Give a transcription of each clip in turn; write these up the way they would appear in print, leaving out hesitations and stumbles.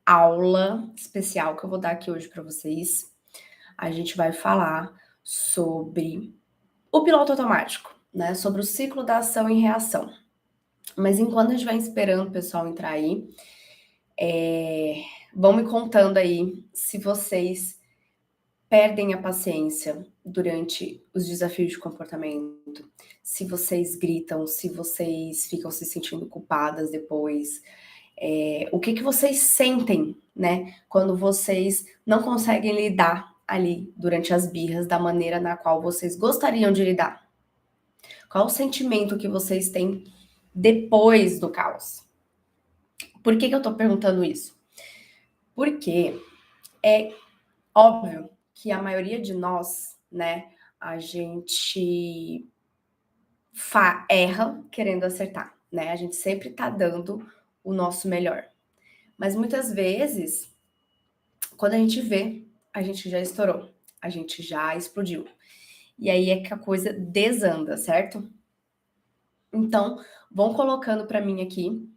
aula especial que eu vou dar aqui hoje para vocês. A gente vai falar sobre o piloto automático, né? Sobre o ciclo da ação e reação. Mas enquanto a gente vai esperando o pessoal entrar aí, vão me contando aí se vocês perdem a paciência durante os desafios de comportamento, se vocês gritam, se vocês ficam se sentindo culpadas depois, o que vocês sentem, né, quando vocês não conseguem lidar ali durante as birras da maneira na qual vocês gostariam de lidar. Qual o sentimento que vocês têm depois do caos? Por que eu tô perguntando isso? Porque é óbvio que a maioria de nós, né, a gente erra querendo acertar, né? A gente sempre tá dando o nosso melhor. Mas muitas vezes, quando a gente vê, a gente já estourou, a gente já explodiu. E aí é que a coisa desanda, certo? Então, vão colocando para mim aqui,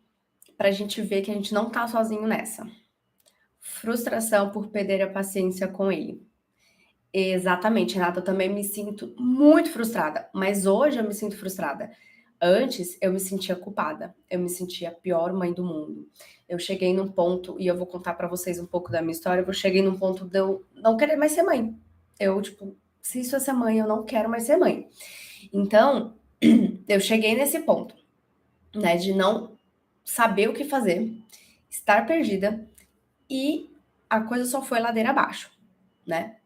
pra gente ver que a gente não tá sozinho nessa. Frustração por perder a paciência com ele. Exatamente, Renata, eu também me sinto muito frustrada, mas hoje eu me sinto frustrada. Antes eu me sentia culpada, eu me sentia a pior mãe do mundo. Eu cheguei num ponto, e eu vou contar pra vocês um pouco da minha história, eu cheguei num ponto de eu não querer mais ser mãe. Eu, tipo, se isso é ser mãe, eu não quero mais ser mãe. Então, eu cheguei nesse ponto, né, de não saber o que fazer, estar perdida, e a coisa só foi ladeira abaixo, né?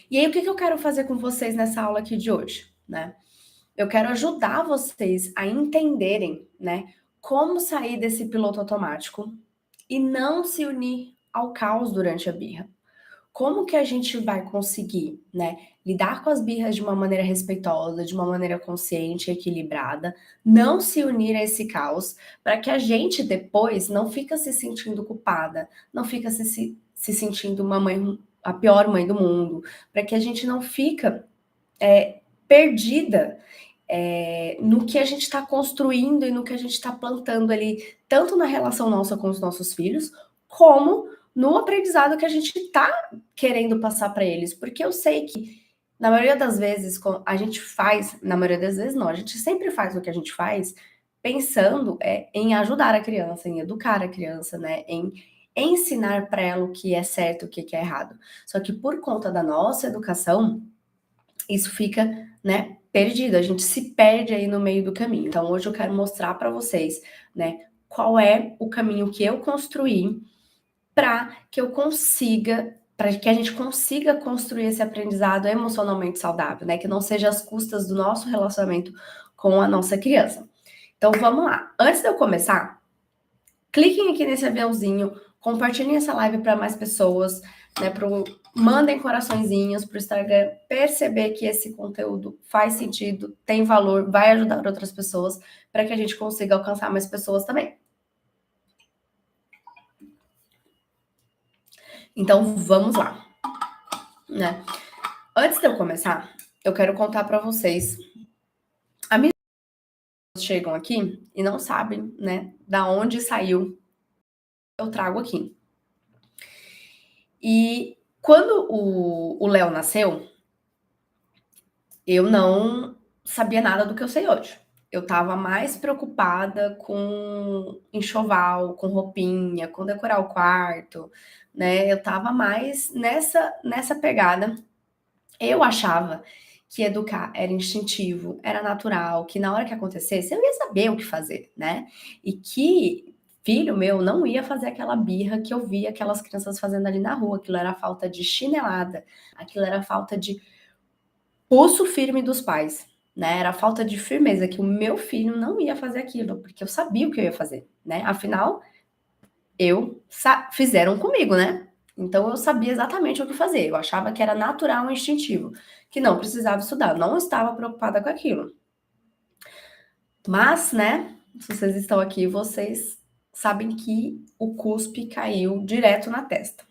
E aí, o que eu quero fazer com vocês nessa aula aqui de hoje, né? Eu quero ajudar vocês a entenderem, né, como sair desse piloto automático e não se unir ao caos durante a birra. Como que a gente vai conseguir, né, lidar com as birras de uma maneira respeitosa, de uma maneira consciente e equilibrada, não se unir a esse caos, para que a gente depois não fica se sentindo culpada, não fica se sentindo uma mãe, a pior mãe do mundo, para que a gente não fica perdida no que a gente está construindo e no que a gente está plantando ali, tanto na relação nossa com os nossos filhos, como no aprendizado que a gente está querendo passar para eles. Porque eu sei que, na maioria das vezes, a gente faz, na maioria das vezes não, a gente sempre faz o que a gente faz pensando em ajudar a criança, em educar a criança, né? Em ensinar para ela o que é certo, o que é errado. Só que por conta da nossa educação, isso fica, né, perdido, a gente se perde aí no meio do caminho. Então hoje eu quero mostrar para vocês, né, qual é o caminho que eu construí para que eu consiga, para que a gente consiga construir esse aprendizado emocionalmente saudável, né, que não seja às custas do nosso relacionamento com a nossa criança. Então vamos lá. Antes de eu começar, cliquem aqui nesse aviãozinho, compartilhem essa live para mais pessoas, né, mandem coraçõezinhos para o Instagram perceber que esse conteúdo faz sentido, tem valor, vai ajudar outras pessoas, para que a gente consiga alcançar mais pessoas também. Então, vamos lá, né? Antes de eu começar, eu quero contar para vocês. A minha chegam aqui e não sabem, né, da onde saiu eu trago aqui. E quando o Léo nasceu, eu não sabia nada do que eu sei hoje. Eu estava mais preocupada com enxoval, com roupinha, com decorar o quarto, né? Eu estava mais nessa pegada. Eu achava que educar era instintivo, era natural, que na hora que acontecesse eu ia saber o que fazer, né? E que filho meu não ia fazer aquela birra que eu via aquelas crianças fazendo ali na rua. Aquilo era falta de chinelada, aquilo era falta de pulso firme dos pais, né? Era falta de firmeza, que o meu filho não ia fazer aquilo, porque eu sabia o que eu ia fazer, né? Afinal, fizeram comigo, né? Então eu sabia exatamente o que fazer. Eu achava que era natural e instintivo, que não precisava estudar, eu não estava preocupada com aquilo. Mas, né, se vocês estão aqui, vocês sabem que o cuspe caiu direto na testa.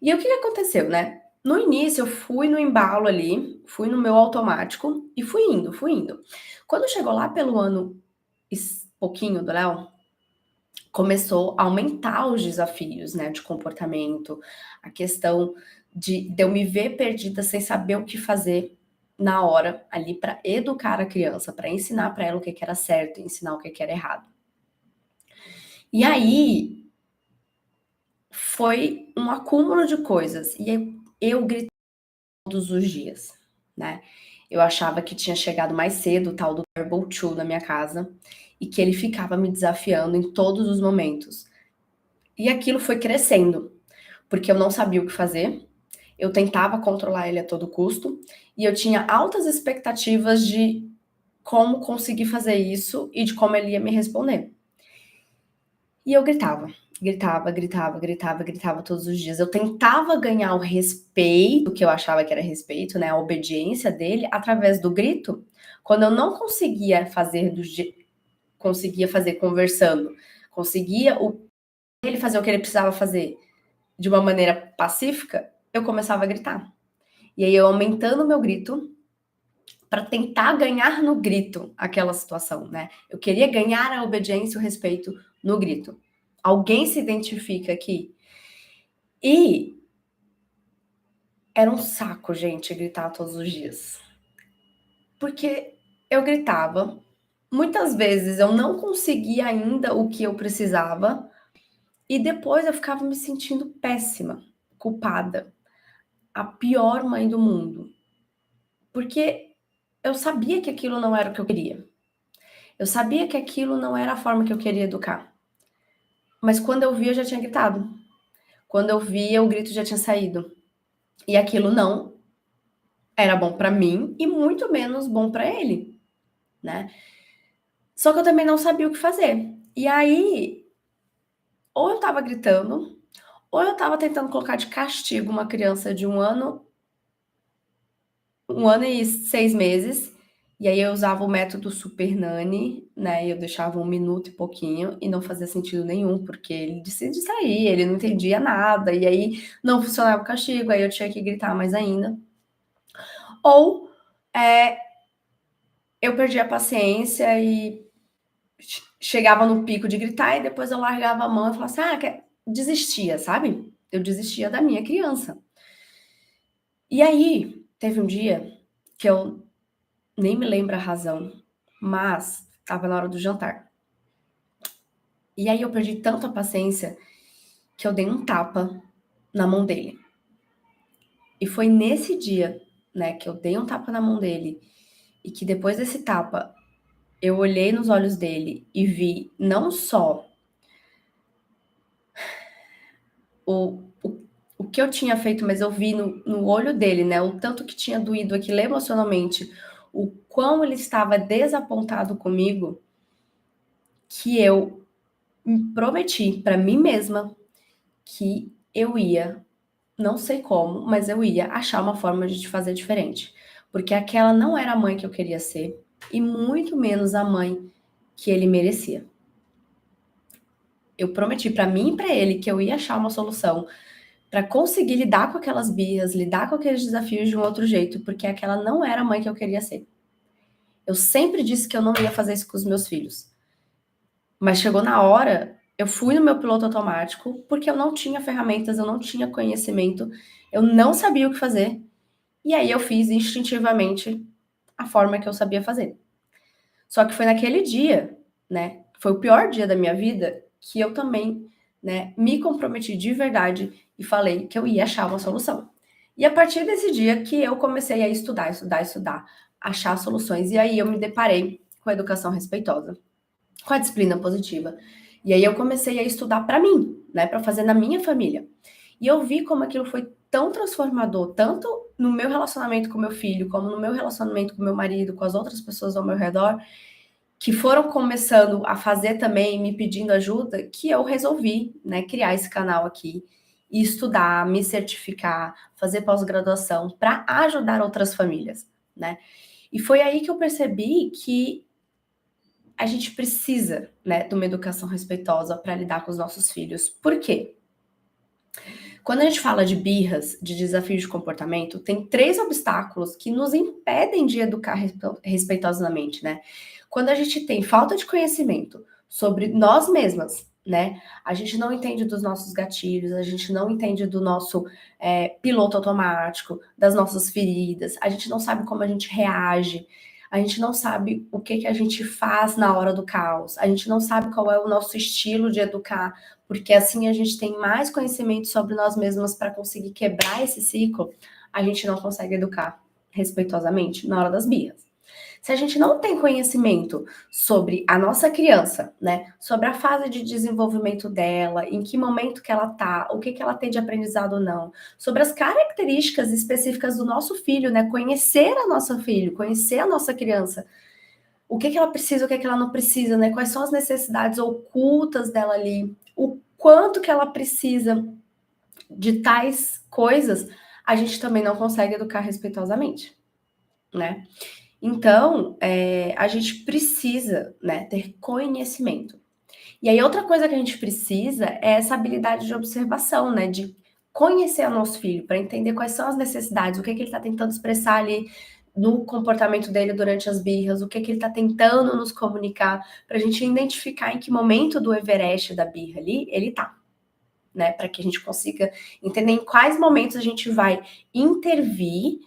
E o que aconteceu, né? No início, eu fui no embalo ali, fui no meu automático e fui indo, fui indo. Quando chegou lá pelo ano pouquinho do Léo, começou a aumentar os desafios, né, de comportamento, a questão de eu me ver perdida sem saber o que fazer na hora ali para educar a criança, para ensinar para ela o que que era certo, ensinar o que que era errado. E aí foi um acúmulo de coisas e eu gritei todos os dias, né. Eu achava que tinha chegado mais cedo o tal do Terrible 2 na minha casa e que ele ficava me desafiando em todos os momentos. E aquilo foi crescendo, porque eu não sabia o que fazer, eu tentava controlar ele a todo custo, e eu tinha altas expectativas de como conseguir fazer isso e de como ele ia me responder. E eu gritava, gritava, gritava, gritava, gritava todos os dias. Eu tentava ganhar o respeito, que eu achava que era respeito, né, a obediência dele, através do grito. Quando eu não conseguia fazer conseguia fazer conversando, conseguia ele fazer o que ele precisava fazer de uma maneira pacífica, eu começava a gritar. E aí eu aumentando o meu grito para tentar ganhar no grito aquela situação, né? Eu queria ganhar a obediência e o respeito no grito. Alguém se identifica aqui? E era um saco, gente, gritar todos os dias. Porque eu gritava, muitas vezes eu não conseguia ainda o que eu precisava, e depois eu ficava me sentindo péssima, culpada, a pior mãe do mundo. Porque eu sabia que aquilo não era o que eu queria. Eu sabia que aquilo não era a forma que eu queria educar. Mas quando eu via, eu já tinha gritado. Quando eu via, o grito já tinha saído. E aquilo não era bom pra mim e muito menos bom pra ele, né? Só que eu também não sabia o que fazer. E aí, ou eu estava gritando, ou eu estava tentando colocar de castigo uma criança de 1 ano e 6 meses, e aí eu usava o método Super Nanny, né, eu deixava 1 minuto e pouquinho, e não fazia sentido nenhum, porque ele se distraía, ele não entendia nada, e aí não funcionava o castigo, aí eu tinha que gritar mais ainda. Ou, eu perdia a paciência e chegava no pico de gritar, e depois eu largava a mão e falava assim: "Ah, desistia", sabe. Eu desistia da minha criança. E aí, teve um dia que eu nem me lembro a razão, mas estava na hora do jantar. E aí eu perdi tanto a paciência que eu dei um tapa na mão dele. E foi nesse dia, né, que eu dei um tapa na mão dele e que depois desse tapa eu olhei nos olhos dele e vi não só o que eu tinha feito, mas eu vi no olho dele, né, o tanto que tinha doído aquilo emocionalmente, o quão ele estava desapontado comigo, que eu me prometi para mim mesma que eu ia, não sei como, mas eu ia achar uma forma de te fazer diferente. Porque aquela não era a mãe que eu queria ser e muito menos a mãe que ele merecia. Eu prometi para mim e para ele que eu ia achar uma solução para conseguir lidar com aquelas birras, lidar com aqueles desafios de um outro jeito, porque aquela não era a mãe que eu queria ser. Eu sempre disse que eu não ia fazer isso com os meus filhos. Mas chegou na hora, eu fui no meu piloto automático, porque eu não tinha ferramentas, eu não tinha conhecimento, eu não sabia o que fazer. E aí eu fiz instintivamente a forma que eu sabia fazer. Só que foi naquele dia, né, foi o pior dia da minha vida, que eu também, né, me comprometi de verdade e falei que eu ia achar uma solução. E a partir desse dia que eu comecei a estudar, estudar, estudar, achar soluções. E aí eu me deparei com a educação respeitosa, com a disciplina positiva. E aí eu comecei a estudar para mim, né, para fazer na minha família. E eu vi como aquilo foi tão transformador, tanto no meu relacionamento com meu filho, como no meu relacionamento com meu marido, com as outras pessoas ao meu redor, que foram começando a fazer também, me pedindo ajuda, que eu resolvi, né, criar esse canal aqui e estudar, me certificar, fazer pós-graduação para ajudar outras famílias, né? E foi aí que eu percebi que a gente precisa, né, de uma educação respeitosa para lidar com os nossos filhos. Por quê? Quando a gente fala de birras, de desafios de comportamento, tem 3 obstáculos que nos impedem de educar respeitosamente, né? Quando a gente tem falta de conhecimento sobre nós mesmas, né? A gente não entende dos nossos gatilhos, a gente não entende do nosso piloto automático, das nossas feridas, a gente não sabe como a gente reage, a gente não sabe o que a gente faz na hora do caos, a gente não sabe qual é o nosso estilo de educar, porque assim a gente tem mais conhecimento sobre nós mesmos para conseguir quebrar esse ciclo, a gente não consegue educar respeitosamente na hora das birras. Se a gente não tem conhecimento sobre a nossa criança, né, sobre a fase de desenvolvimento dela, em que momento que ela tá, o que ela tem de aprendizado ou não, sobre as características específicas do nosso filho, né, conhecer a nosso filho, conhecer a nossa criança, o que ela precisa, o que ela não precisa, né, quais são as necessidades ocultas dela ali, o quanto que ela precisa de tais coisas, a gente também não consegue educar respeitosamente, né? Então, a gente precisa, né, ter conhecimento. E aí, outra coisa que a gente precisa é essa habilidade de observação, né, de conhecer o nosso filho, para entender quais são as necessidades, o que ele está tentando expressar ali no comportamento dele durante as birras, o que ele está tentando nos comunicar, para a gente identificar em que momento do Everest da birra ali ele tá, né, para que a gente consiga entender em quais momentos a gente vai intervir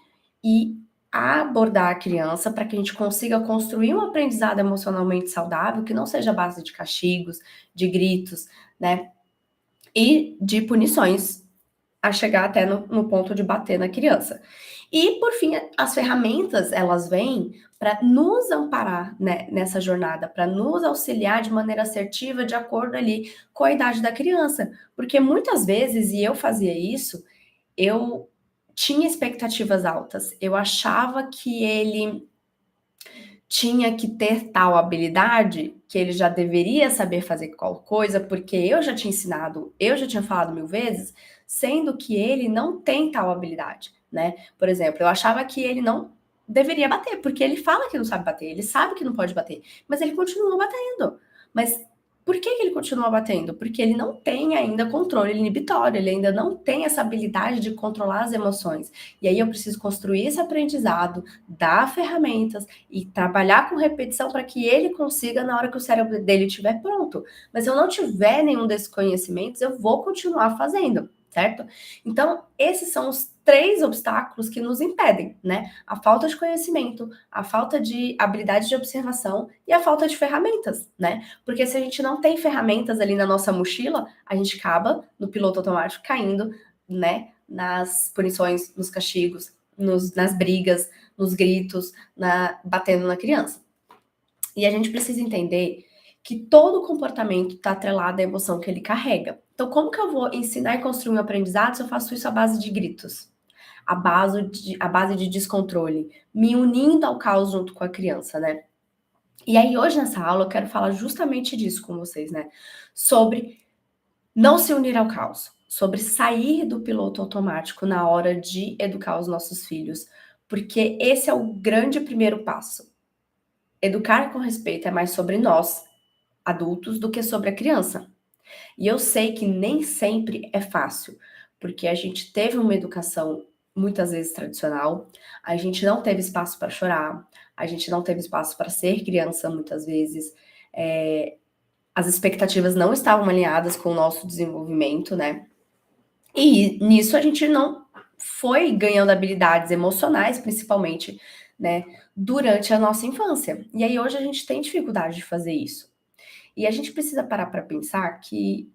e abordar a criança para que a gente consiga construir um aprendizado emocionalmente saudável que não seja a base de castigos, de gritos, né? E de punições a chegar até no ponto de bater na criança. E, por fim, as ferramentas, elas vêm para nos amparar, né, nessa jornada, para nos auxiliar de maneira assertiva, de acordo ali com a idade da criança. Porque muitas vezes, e eu fazia isso, eu tinha expectativas altas. Eu achava que ele tinha que ter tal habilidade, que ele já deveria saber fazer qual coisa, porque eu já tinha ensinado, eu já tinha falado 1000 vezes, sendo que ele não tem tal habilidade, né? Por exemplo, eu achava que ele não deveria bater, porque ele fala que não sabe bater, ele sabe que não pode bater, mas ele continua batendo. Mas por que ele continua batendo? Porque ele não tem ainda controle inibitório, ele ainda não tem essa habilidade de controlar as emoções. E aí eu preciso construir esse aprendizado, dar ferramentas e trabalhar com repetição para que ele consiga na hora que o cérebro dele estiver pronto. Mas se eu não tiver nenhum desses conhecimentos, eu vou continuar fazendo, certo? Então, esses são os 3 obstáculos que nos impedem, né? A falta de conhecimento, a falta de habilidade de observação e a falta de ferramentas, né? Porque se a gente não tem ferramentas ali na nossa mochila, a gente acaba no piloto automático caindo, né? Nas punições, nos castigos, nas brigas, nos gritos, batendo na criança. E a gente precisa entender que todo comportamento está atrelado à emoção que ele carrega. Então, como que eu vou ensinar e construir um aprendizado se eu faço isso à base de gritos? À base de descontrole, me unindo ao caos junto com a criança, né? E aí, hoje nessa aula, eu quero falar justamente disso com vocês, né? Sobre não se unir ao caos, sobre sair do piloto automático na hora de educar os nossos filhos, porque esse é o grande primeiro passo. Educar com respeito é mais sobre nós, adultos, do que sobre a criança. E eu sei que nem sempre é fácil, porque a gente teve uma educação muitas vezes tradicional, a gente não teve espaço para chorar, a gente não teve espaço para ser criança muitas vezes, as expectativas não estavam alinhadas com o nosso desenvolvimento, né? E nisso a gente não foi ganhando habilidades emocionais, principalmente, né, durante a nossa infância. E aí hoje a gente tem dificuldade de fazer isso. E a gente precisa parar para pensar que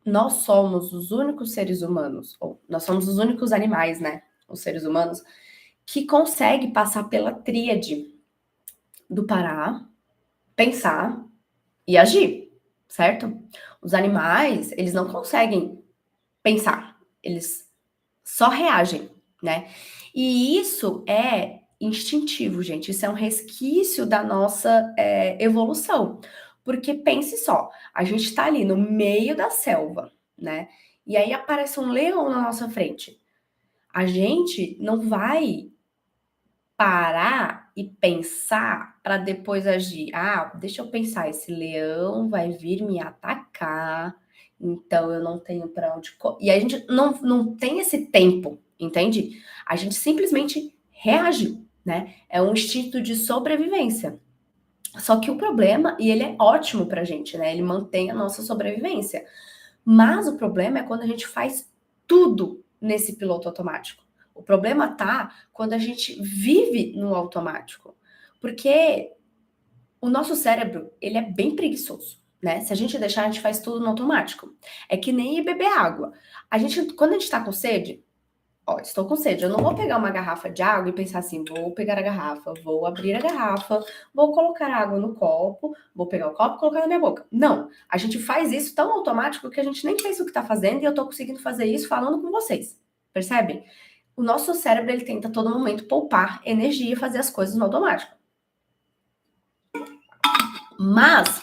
nós somos os únicos seres humanos, ou nós somos os únicos animais, né, os seres humanos, que consegue passar pela tríade do parar, pensar e agir, certo? Os animais, eles não conseguem pensar, eles só reagem, né? E isso é instintivo, gente. Isso é um resquício da nossa evolução. Porque pense só, a gente tá ali no meio da selva, né? E aí aparece um leão na nossa frente. A gente não vai parar e pensar para depois agir. Ah, deixa eu pensar, esse leão vai vir me atacar, então eu não tenho para onde. E a gente não tem esse tempo, entende? A gente simplesmente reage, né? É um instinto de sobrevivência. Só que o problema, e ele é ótimo pra gente, né? Ele mantém a nossa sobrevivência. Mas o problema é quando a gente faz tudo nesse piloto automático. O problema tá quando a gente vive no automático. Porque o nosso cérebro, ele é bem preguiçoso, né? Se a gente deixar, a gente faz tudo no automático. É que nem ir beber água. Quando a gente tá com sede, ó, estou com sede. Eu não vou pegar uma garrafa de água e pensar assim, vou pegar a garrafa, vou abrir a garrafa, vou colocar água no copo, vou pegar o copo e colocar na minha boca. Não, a gente faz isso tão automático que a gente nem pensa o que tá fazendo e eu tô conseguindo fazer isso falando com vocês. Percebe? O nosso cérebro, ele tenta a todo momento poupar energia e fazer as coisas no automático. Mas,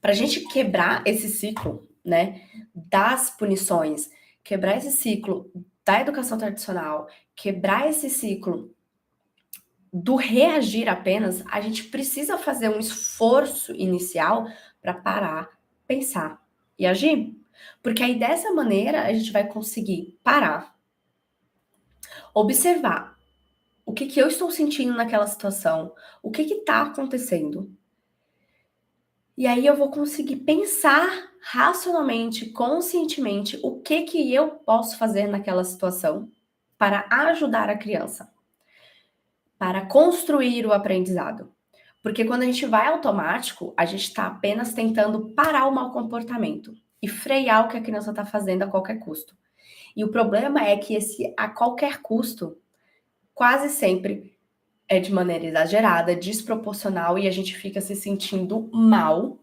pra gente quebrar esse ciclo, né, das punições, quebrar esse ciclo da educação tradicional, quebrar esse ciclo do reagir apenas, a gente precisa fazer um esforço inicial para parar, pensar e agir. Porque aí dessa maneira a gente vai conseguir parar, observar o que, que eu estou sentindo naquela situação, o que está acontecendo. E aí eu vou conseguir pensar racionalmente, conscientemente, o que eu posso fazer naquela situação para ajudar a criança, para construir o aprendizado. Porque quando a gente vai automático, a gente está apenas tentando parar o mau comportamento e frear o que a criança está fazendo a qualquer custo. E o problema é que esse a qualquer custo quase sempre é de maneira exagerada, desproporcional e a gente fica se sentindo mal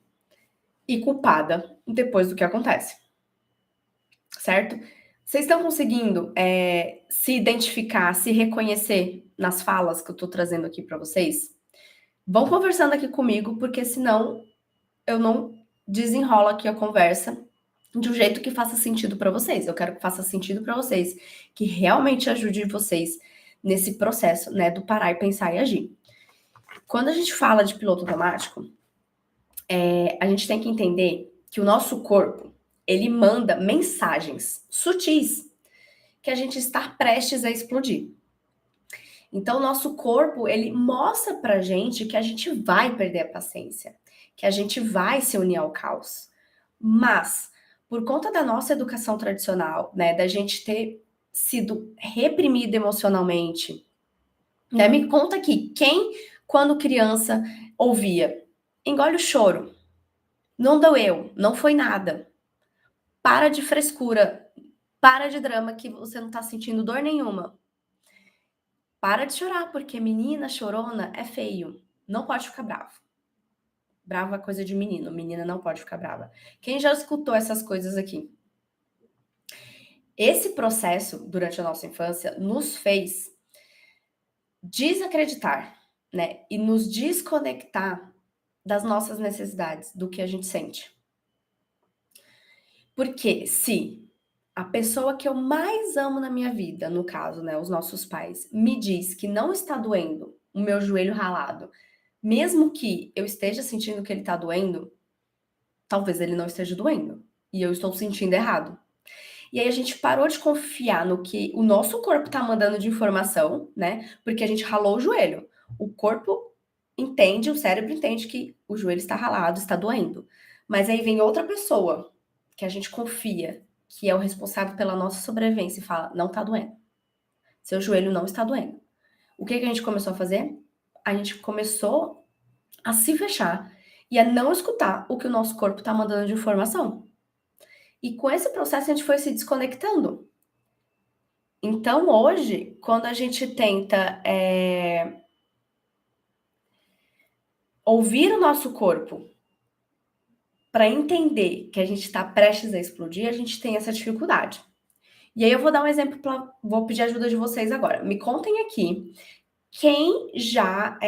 e culpada depois do que acontece. Certo? Vocês estão conseguindo se identificar, se reconhecer nas falas que eu estou trazendo aqui para vocês? Vão conversando aqui comigo, porque senão eu não desenrolo aqui a conversa de um jeito que faça sentido para vocês. Eu quero que faça sentido para vocês, que realmente ajude vocês nesse processo, né, do parar e pensar e agir. Quando a gente fala de piloto automático, a gente tem que entender que o nosso corpo, ele manda mensagens sutis que a gente está prestes a explodir. Então, o nosso corpo, ele mostra pra gente que a gente vai perder a paciência, que a gente vai se unir ao caos. Mas, por conta da nossa educação tradicional, né, da gente ter sido reprimido emocionalmente, né, me conta aqui, quem, quando criança, ouvia, engole o choro, não doeu, não foi nada, para de frescura, para de drama que você não tá sentindo dor nenhuma. Para de chorar, porque menina chorona é feio. Não pode ficar bravo. Bravo é coisa de menino, menina não pode ficar brava. Quem já escutou essas coisas aqui? Esse processo, durante a nossa infância, nos fez desacreditar, né? E nos desconectar das nossas necessidades, do que a gente sente. Porque se a pessoa que eu mais amo na minha vida, no caso, né, os nossos pais, me diz que não está doendo o meu joelho ralado, mesmo que eu esteja sentindo que ele tá doendo, talvez ele não esteja doendo. E eu estou sentindo errado. E aí a gente parou de confiar no que o nosso corpo tá mandando de informação, né? Porque a gente ralou o joelho. O corpo entende, o cérebro entende que o joelho está ralado, está doendo. Mas aí vem outra pessoa que a gente confia, que é o responsável pela nossa sobrevivência e fala: não tá doendo. Seu joelho não está doendo. O que a gente começou a fazer? A gente começou a se fechar e a não escutar o que o nosso corpo está mandando de informação. E com esse processo a gente foi se desconectando. Então hoje, quando a gente tenta ouvir o nosso corpo para entender que a gente está prestes a explodir, a gente tem essa dificuldade. E aí eu vou dar um exemplo, vou pedir ajuda de vocês agora. Me contem aqui quem já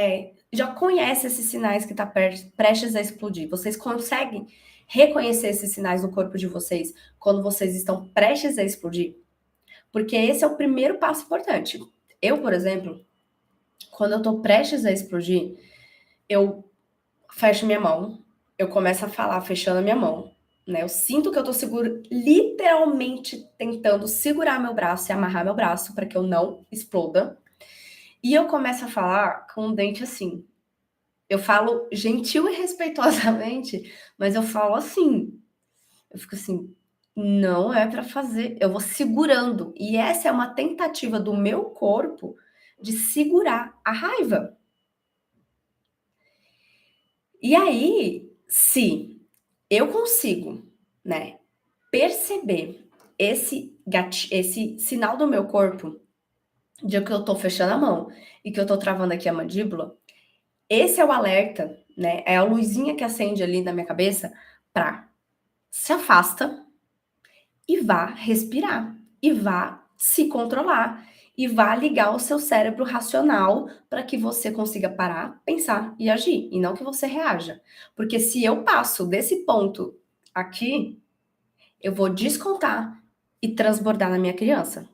conhece esses sinais que está prestes a explodir. Vocês conseguem reconhecer esses sinais no corpo de vocês quando vocês estão prestes a explodir? Porque esse é o primeiro passo importante. Eu, por exemplo, quando eu estou prestes a explodir, eu fecho minha mão, eu começo a falar fechando a minha mão, né? Eu sinto que eu tô seguro, literalmente tentando segurar meu braço e amarrar meu braço para que eu não exploda. E eu começo a falar com o dente assim. Eu falo gentil e respeitosamente, mas eu falo assim. Eu fico assim, não é para fazer. Eu vou segurando. E essa é uma tentativa do meu corpo de segurar a raiva. E aí, se eu consigo, né, perceber esse sinal do meu corpo de que eu tô fechando a mão e que eu tô travando aqui a mandíbula, esse é o alerta, né? É a luzinha que acende ali na minha cabeça para se afasta e vá respirar e vá se controlar e vá ligar o seu cérebro racional para que você consiga parar, pensar e agir e não que você reaja. Porque se eu passo desse ponto aqui, eu vou descontar e transbordar na minha criança,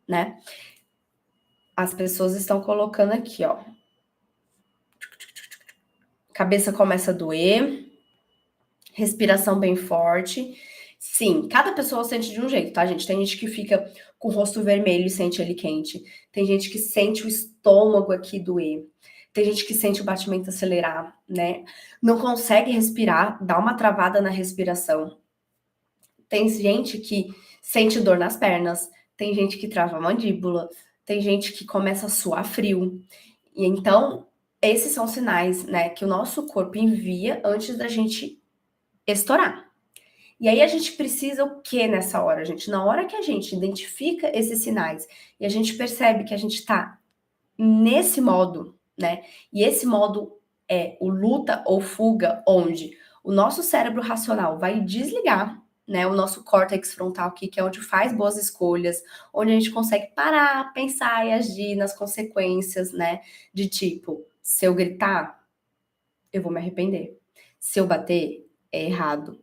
né? As pessoas estão colocando aqui, ó. Cabeça começa a doer, respiração bem forte. Sim, cada pessoa sente de um jeito, tá, gente? Tem gente que fica com o rosto vermelho e sente ele quente. Tem gente que sente o estômago aqui doer. Tem gente que sente o batimento acelerar, né? Não consegue respirar, dá uma travada na respiração. Tem gente que sente dor nas pernas. Tem gente que trava a mandíbula. Tem gente que começa a suar frio. E então, esses são sinais, né, que o nosso corpo envia antes da gente estourar. E aí a gente precisa o que nessa hora, gente? Na hora que a gente identifica esses sinais e a gente percebe que a gente tá nesse modo, né? E esse modo é o luta ou fuga, onde o nosso cérebro racional vai desligar, né? O nosso córtex frontal aqui, que é onde faz boas escolhas, onde a gente consegue parar, pensar e agir nas consequências, né? De tipo, se eu gritar, eu vou me arrepender. Se eu bater, é errado.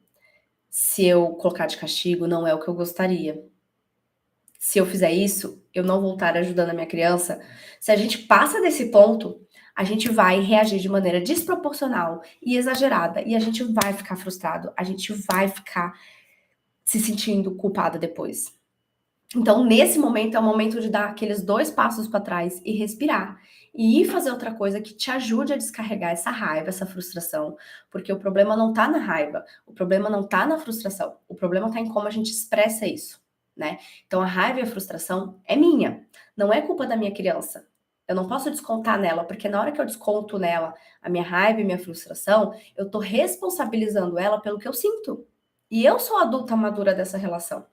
Se eu colocar de castigo, não é o que eu gostaria. Se eu fizer isso, eu não vou estar ajudando a minha criança. Se a gente passa desse ponto, a gente vai reagir de maneira desproporcional e exagerada e a gente vai ficar frustrado, a gente vai ficar se sentindo culpada depois. Então, nesse momento, é o momento de dar aqueles 2 passos para trás e respirar. E ir fazer outra coisa que te ajude a descarregar essa raiva, essa frustração. Porque o problema não tá na raiva, o problema não tá na frustração, o problema tá em como a gente expressa isso, né? Então, a raiva e a frustração é minha, não é culpa da minha criança. Eu não posso descontar nela, porque na hora que eu desconto nela a minha raiva e minha frustração, eu tô responsabilizando ela pelo que eu sinto. E eu sou a adulta madura dessa relação.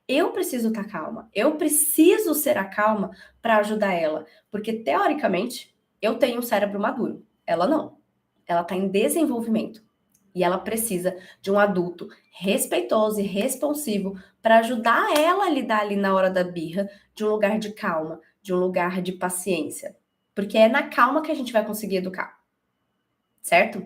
Eu preciso estar calma, eu preciso ser a calma para ajudar ela, porque teoricamente eu tenho um cérebro maduro, ela não. Ela está em desenvolvimento e ela precisa de um adulto respeitoso e responsivo para ajudar ela a lidar ali na hora da birra, de um lugar de calma, de um lugar de paciência, porque é na calma que a gente vai conseguir educar, certo?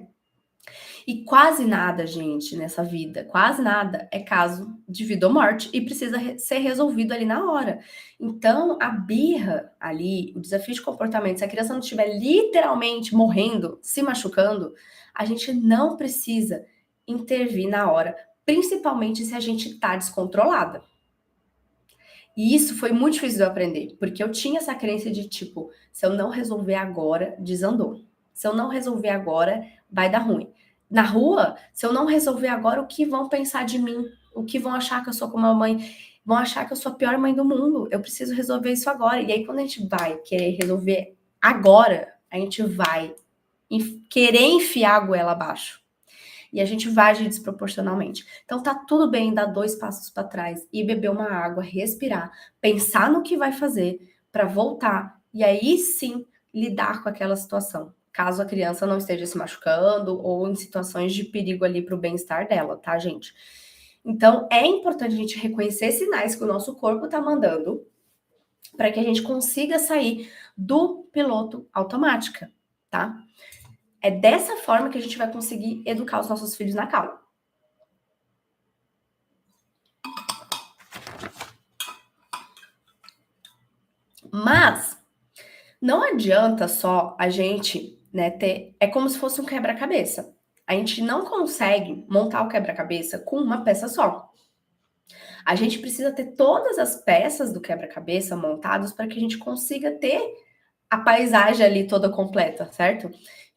E quase nada, gente, nessa vida, quase nada é caso de vida ou morte e precisa ser resolvido ali na hora. Então, a birra ali, o desafio de comportamento, se a criança não estiver literalmente morrendo, se machucando, a gente não precisa intervir na hora, principalmente se a gente está descontrolada. E isso foi muito difícil de eu aprender, porque eu tinha essa crença de tipo, se eu não resolver agora, desandou. Se eu não resolver agora, vai dar ruim. Na rua, se eu não resolver agora, o que vão pensar de mim? O que vão achar que eu sou como uma mãe? Vão achar que eu sou a pior mãe do mundo. Eu preciso resolver isso agora. E aí, quando a gente vai querer resolver agora, a gente vai querer enfiar a goela abaixo e a gente vai agir desproporcionalmente. Então tá tudo bem dar 2 passos para trás e beber uma água, respirar, pensar no que vai fazer para voltar e aí sim lidar com aquela situação. Caso a criança não esteja se machucando ou em situações de perigo ali para o bem-estar dela, tá, gente? Então é importante a gente reconhecer sinais que o nosso corpo tá mandando para que a gente consiga sair do piloto automática, tá? É dessa forma que a gente vai conseguir educar os nossos filhos na calma. Mas não adianta só a gente, né, ter. É como se fosse um quebra-cabeça. A gente não consegue montar o quebra-cabeça com uma peça só. A gente precisa ter todas as peças do quebra-cabeça montadas para que a gente consiga ter a paisagem ali toda completa, certo?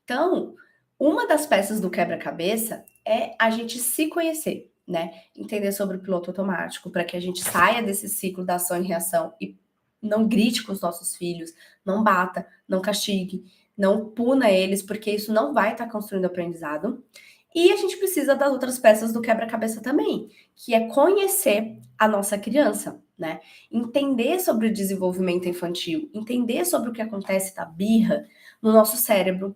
Então, uma das peças do quebra-cabeça é a gente se conhecer, né? Entender sobre o piloto automático, para que a gente saia desse ciclo da ação e reação e não grite com os nossos filhos, não bata, não castigue, não puna eles, porque isso não vai estar construindo aprendizado. E a gente precisa das outras peças do quebra-cabeça também, que é conhecer a nossa criança, né? Entender sobre o desenvolvimento infantil, entender sobre o que acontece da birra no nosso cérebro,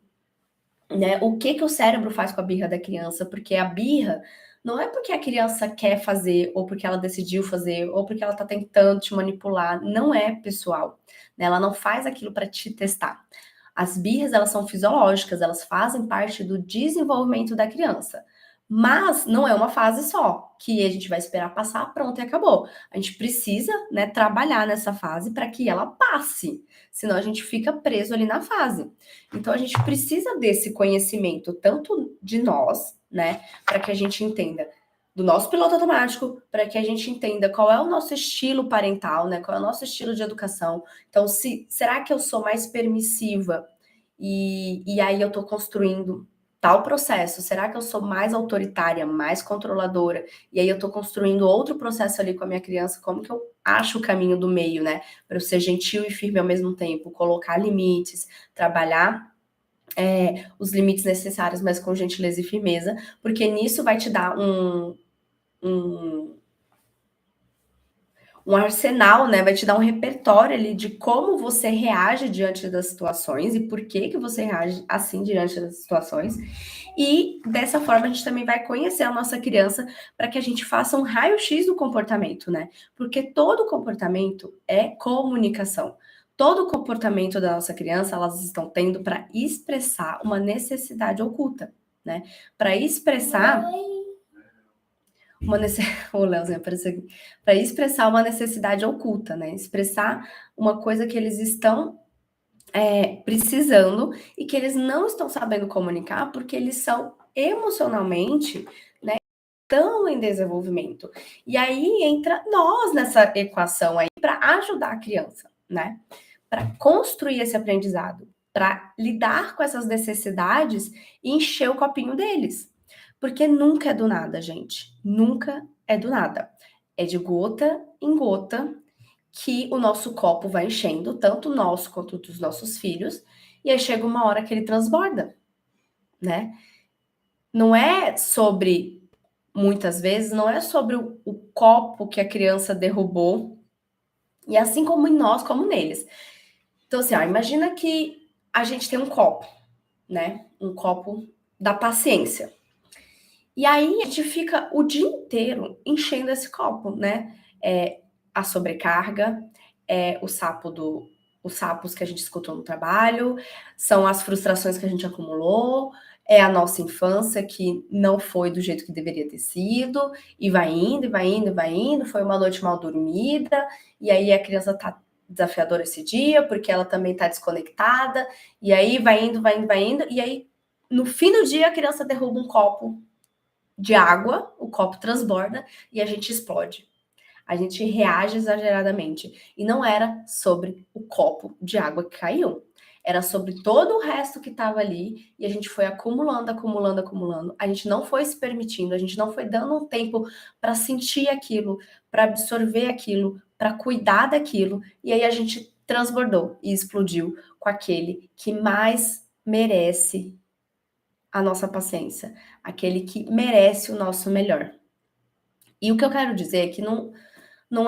né? O que que o cérebro faz com a birra da criança? Porque a birra não é porque a criança quer fazer, ou porque ela decidiu fazer, ou porque ela tá tentando te manipular. Não é pessoal, né? Ela não faz aquilo para te testar. As birras, elas são fisiológicas, elas fazem parte do desenvolvimento da criança. Mas não é uma fase só, que a gente vai esperar passar, pronto e acabou. A gente precisa, né, trabalhar nessa fase para que ela passe, senão a gente fica preso ali na fase. Então a gente precisa desse conhecimento, tanto de nós, né, para que a gente entenda do nosso piloto automático, para que a gente entenda qual é o nosso estilo parental, né, qual é o nosso estilo de educação. Então, será que eu sou mais permissiva e aí eu estou construindo tal processo? Será que eu sou mais autoritária, mais controladora? E aí eu estou construindo outro processo ali com a minha criança? Como que eu acho o caminho do meio, né? Para eu ser gentil e firme ao mesmo tempo, colocar limites, trabalhar os limites necessários, mas com gentileza e firmeza, porque nisso vai te dar um, um arsenal, né? Vai te dar um repertório ali de como você reage diante das situações e por que que você reage assim diante das situações. E dessa forma a gente também vai conhecer a nossa criança para que a gente faça um raio-x do comportamento, né? Porque todo comportamento é comunicação. Todo comportamento da nossa criança, elas estão tendo para expressar uma necessidade oculta, né? Para expressar uma o Leozinho apareceu aqui. Para expressar uma necessidade oculta, né? Expressar uma coisa que eles estão precisando e que eles não estão sabendo comunicar porque eles são emocionalmente, né, tão em desenvolvimento. E aí entra nós nessa equação aí para ajudar a criança, né? Para construir esse aprendizado, para lidar com essas necessidades e encher o copinho deles. Porque nunca é do nada, gente. Nunca é do nada. É de gota em gota que o nosso copo vai enchendo, tanto o nosso quanto dos nossos filhos, e aí chega uma hora que ele transborda, né? Não é sobre, muitas vezes, não é sobre o copo que a criança derrubou, e assim como em nós, como neles. Então, assim, ó, imagina que a gente tem um copo, né? Um copo da paciência. E aí a gente fica o dia inteiro enchendo esse copo, né? A sobrecarga, os sapos que a gente escutou no trabalho, são as frustrações que a gente acumulou, é a nossa infância que não foi do jeito que deveria ter sido, e vai indo, e vai indo, e vai indo, foi uma noite mal dormida, e aí a criança tá desafiadora esse dia, porque ela também tá desconectada, e aí vai indo, vai indo, vai indo, e aí no fim do dia a criança derruba um copo de água, o copo transborda e a gente explode. A gente reage exageradamente. E não era sobre o copo de água que caiu. Era sobre todo o resto que estava ali e a gente foi acumulando, acumulando, acumulando. A gente não foi se permitindo, a gente não foi dando um tempo para sentir aquilo, para absorver aquilo, para cuidar daquilo. E aí a gente transbordou e explodiu com aquele que mais merece a nossa paciência, aquele que merece o nosso melhor. E o que eu quero dizer é que não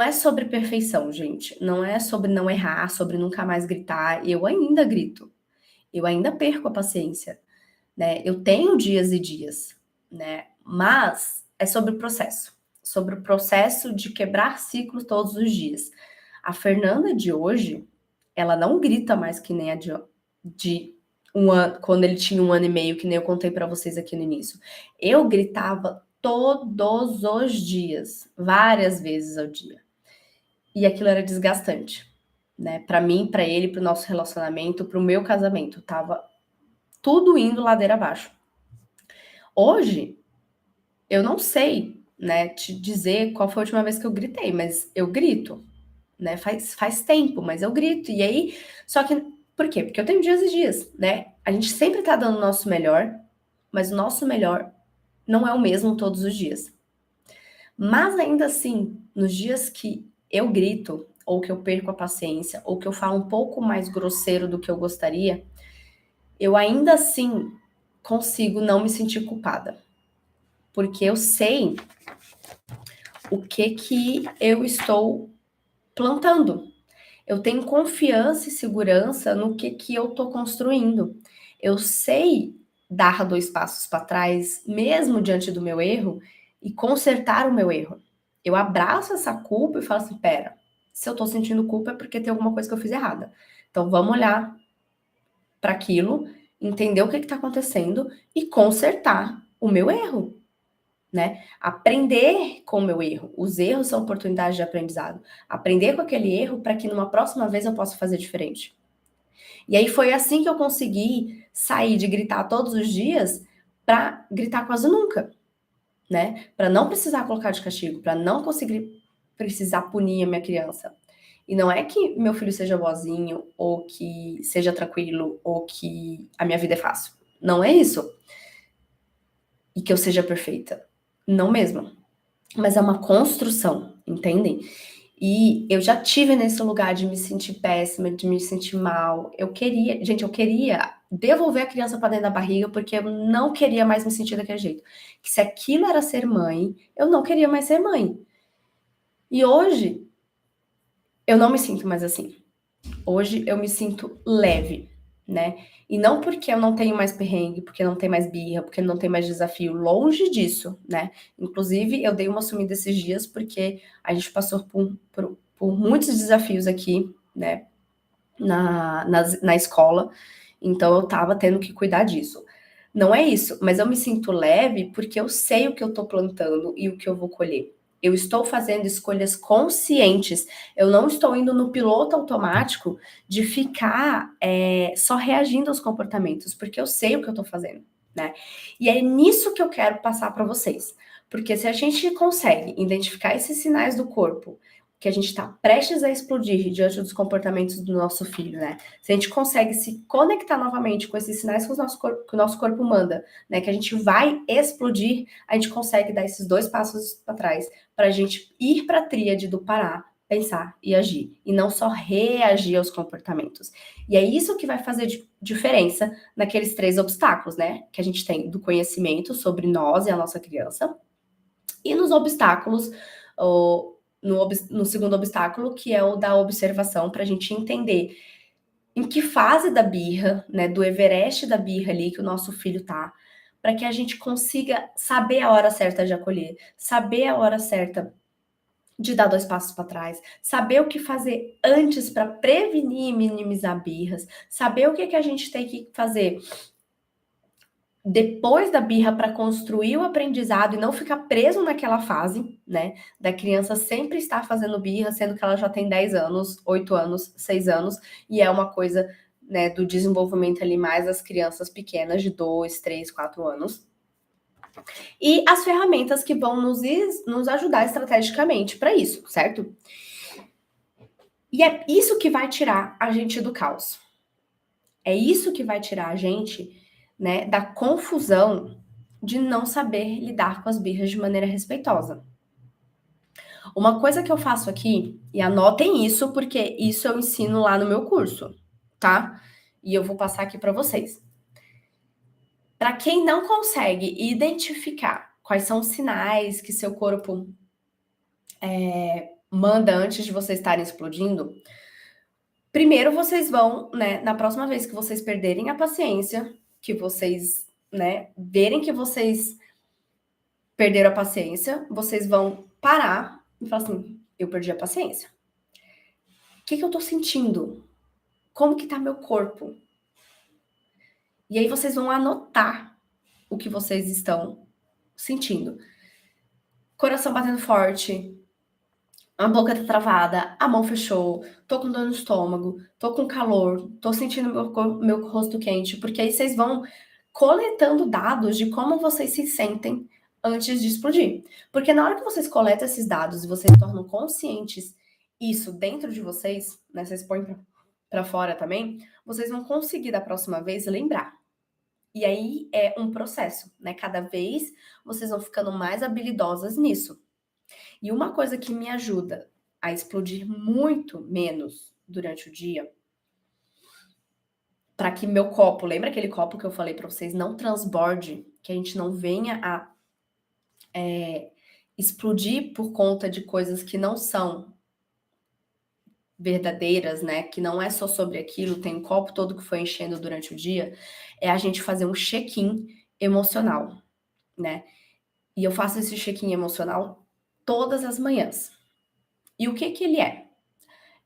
é sobre perfeição, gente. Não é sobre não errar, sobre nunca mais gritar. Eu ainda grito. Eu ainda perco a paciência, né? Eu tenho dias e dias, né? Mas é sobre o processo de quebrar ciclos todos os dias. A Fernanda de hoje, ela não grita mais que nem a de um ano, quando ele tinha 1 ano e meio, que nem eu contei para vocês aqui no início. Eu gritava todos os dias, várias vezes ao dia. E aquilo era desgastante, né? Para mim, para ele, para o nosso relacionamento, para o meu casamento, tava tudo indo ladeira abaixo. Hoje, eu não sei, né, te dizer qual foi a última vez que eu gritei, mas eu grito, né? Faz tempo, mas eu grito. E aí, só que por quê? Porque eu tenho dias e dias, né? A gente sempre tá dando o nosso melhor, mas o nosso melhor não é o mesmo todos os dias. Mas ainda assim, nos dias que eu grito, ou que eu perco a paciência, ou que eu falo um pouco mais grosseiro do que eu gostaria, eu ainda assim consigo não me sentir culpada. Porque eu sei o que eu estou plantando. Eu tenho confiança e segurança no que eu estou construindo. Eu sei dar 2 passos para trás, mesmo diante do meu erro, e consertar o meu erro. Eu abraço essa culpa e falo assim: pera, se eu estou sentindo culpa é porque tem alguma coisa que eu fiz errada. Então vamos olhar para aquilo, entender o que está acontecendo e consertar o meu erro. Né? Aprender com o meu erro. Os erros são oportunidades de aprendizado. Aprender com aquele erro para que numa próxima vez eu possa fazer diferente. E aí foi assim que eu consegui sair de gritar todos os dias para gritar quase nunca, né? Para não precisar colocar de castigo, para não conseguir precisar punir a minha criança. E não é que meu filho seja boazinho, ou que seja tranquilo, ou que a minha vida é fácil. Não é isso. E que eu seja perfeita. Não mesmo. Mas é uma construção, entendem? E eu já tive nesse lugar de me sentir péssima, de me sentir mal. Eu queria devolver a criança para dentro da barriga porque eu não queria mais me sentir daquele jeito. Que se aquilo era ser mãe, eu não queria mais ser mãe. E hoje eu não me sinto mais assim. Hoje eu me sinto leve, né? E não porque eu não tenho mais perrengue, porque não tem mais birra, porque não tem mais desafio, longe disso, né? Inclusive, eu dei uma sumida esses dias porque a gente passou por muitos desafios aqui, né, na escola, então eu tava tendo que cuidar disso. Não é isso, mas eu me sinto leve porque eu sei o que eu tô plantando e o que eu vou colher. Eu estou fazendo escolhas conscientes. Eu não estou indo no piloto automático de ficar só reagindo aos comportamentos, porque eu sei o que eu estou fazendo, né? E é nisso que eu quero passar para vocês. Porque se a gente consegue identificar esses sinais do corpo, que a gente está prestes a explodir diante dos comportamentos do nosso filho, né? Se a gente consegue se conectar novamente com esses sinais que que o nosso corpo manda, né? Que a gente vai explodir, a gente consegue dar esses 2 passos para trás, para a gente ir para a tríade do parar, pensar e agir, e não só reagir aos comportamentos. E é isso que vai fazer diferença naqueles 3 obstáculos, né? Que a gente tem do conhecimento sobre nós e a nossa criança, e nos obstáculos, no segundo obstáculo, que é o da observação, para a gente entender em que fase da birra, né, do Everest da birra ali que o nosso filho tá, para que a gente consiga saber a hora certa de acolher, saber a hora certa de dar 2 passos para trás, saber o que fazer antes para prevenir e minimizar birras, saber o que a gente tem que fazer depois da birra para construir o aprendizado e não ficar preso naquela fase, né? Da criança sempre estar fazendo birra, sendo que ela já tem 10 anos, 8 anos, 6 anos, e é uma coisa, né, do desenvolvimento ali mais das crianças pequenas de 2, 3, 4 anos. E as ferramentas que vão nos ajudar estrategicamente para isso, certo? E é isso que vai tirar a gente do caos. É isso que vai tirar a gente, né, da confusão de não saber lidar com as birras de maneira respeitosa. Uma coisa que eu faço aqui, e anotem isso, porque isso eu ensino lá no meu curso, tá? E eu vou passar aqui para vocês. Para quem não consegue identificar quais são os sinais que seu corpo manda antes de vocês estarem explodindo, primeiro vocês vão, né, na próxima vez que vocês perderem a paciência, que vocês, né, verem que vocês perderam a paciência, vocês vão parar e falar assim: eu perdi a paciência. O que eu tô sentindo? Como que tá meu corpo? E aí vocês vão anotar o que vocês estão sentindo. Coração batendo forte, a boca tá travada, a mão fechou, tô com dor no estômago, tô com calor, tô sentindo meu rosto quente, porque aí vocês vão coletando dados de como vocês se sentem antes de explodir. Porque na hora que vocês coletam esses dados e vocês tornam conscientes isso dentro de vocês, né, vocês põem para fora também, vocês vão conseguir da próxima vez lembrar. E aí é um processo, né? Cada vez vocês vão ficando mais habilidosas nisso. E uma coisa que me ajuda a explodir muito menos durante o dia, para que meu copo, lembra aquele copo que eu falei para vocês, não transborde, que a gente não venha a explodir por conta de coisas que não são verdadeiras, né? Que não é só sobre aquilo, tem um copo todo que foi enchendo durante o dia, é a gente fazer um check-in emocional, né? E eu faço esse check-in emocional todas as manhãs. E o que que ele é?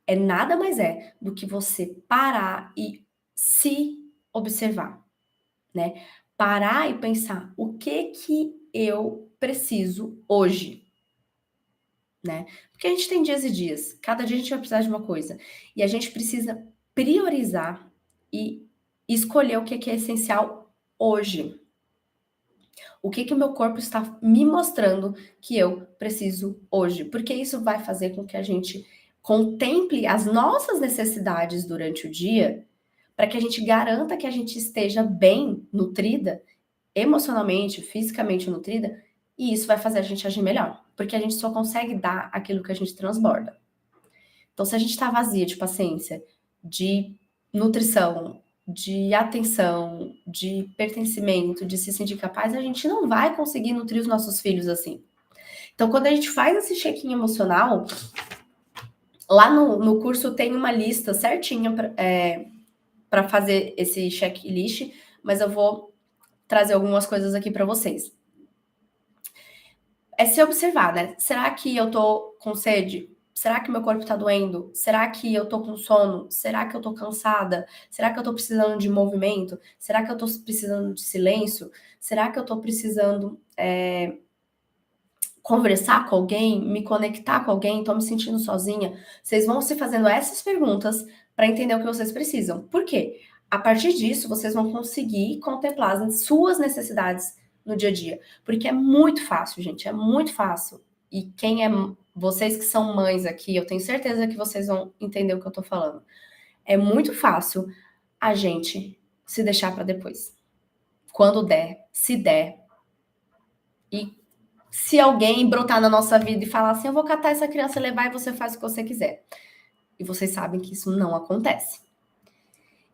É nada mais é do que você parar e se observar, né? Parar e pensar o que que eu preciso hoje, né? Porque a gente tem dias e dias, cada dia a gente vai precisar de uma coisa. E a gente precisa priorizar e escolher o que é essencial hoje. O que que o meu corpo está me mostrando que eu preciso hoje? Porque isso vai fazer com que a gente contemple as nossas necessidades durante o dia, para que a gente garanta que a gente esteja bem nutrida, emocionalmente, fisicamente nutrida, e isso vai fazer a gente agir melhor, porque a gente só consegue dar aquilo que a gente transborda. Então, se a gente está vazia de paciência, de nutrição, de atenção, de pertencimento, de se sentir capaz, a gente não vai conseguir nutrir os nossos filhos assim. Então, quando a gente faz esse check-in emocional, lá no curso tem uma lista certinha para fazer esse checklist, mas eu vou trazer algumas coisas aqui para vocês. É se observar, né? Será que eu tô com sede? Será que meu corpo tá doendo? Será que eu tô com sono? Será que eu tô cansada? Será que eu tô precisando de movimento? Será que eu tô precisando de silêncio? Será que eu tô precisando conversar com alguém? Me conectar com alguém? Tô me sentindo sozinha? Vocês vão se fazendo essas perguntas para entender o que vocês precisam. Por quê? A partir disso, vocês vão conseguir contemplar as suas necessidades no dia a dia. Porque é muito fácil, gente, é muito fácil. E quem é vocês que são mães aqui, eu tenho certeza que vocês vão entender o que eu tô falando. É muito fácil a gente se deixar para depois. Quando der, se der. E se alguém brotar na nossa vida e falar assim, eu vou catar essa criança, levar e você faz o que você quiser. E vocês sabem que isso não acontece.